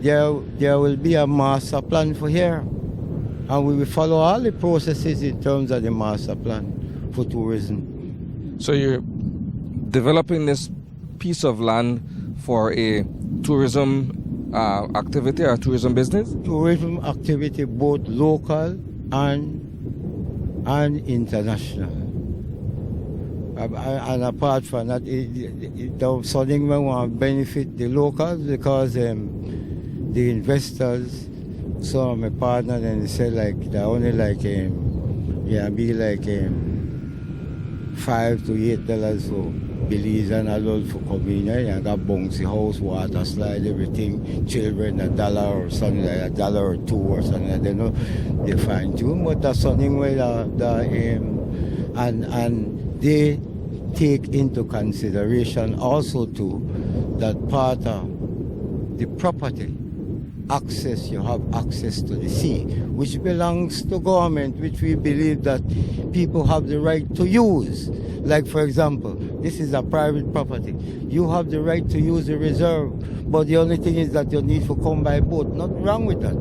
there will be a master plan for here. And we will follow all the processes in terms of the master plan for tourism. So you're developing this piece of land for a tourism activity or tourism business? Tourism activity, both local and international. And apart from that, something we want to benefit the locals because the investors, some of my partners, and they said like they only like be like $5 to $8 for Belize and adult for coming here. You got bouncy house, water slide, everything. Children $1 or something like $1 or $2 or something like that. They know they fine tune, but that's something where and they take into consideration also too that part of the property access, you have access to the sea, which belongs to government, which we believe that people have the right to use. Like for example, this is a private property. You have the right to use the reserve, but the only thing is that you need to come by boat. Nothing wrong with that.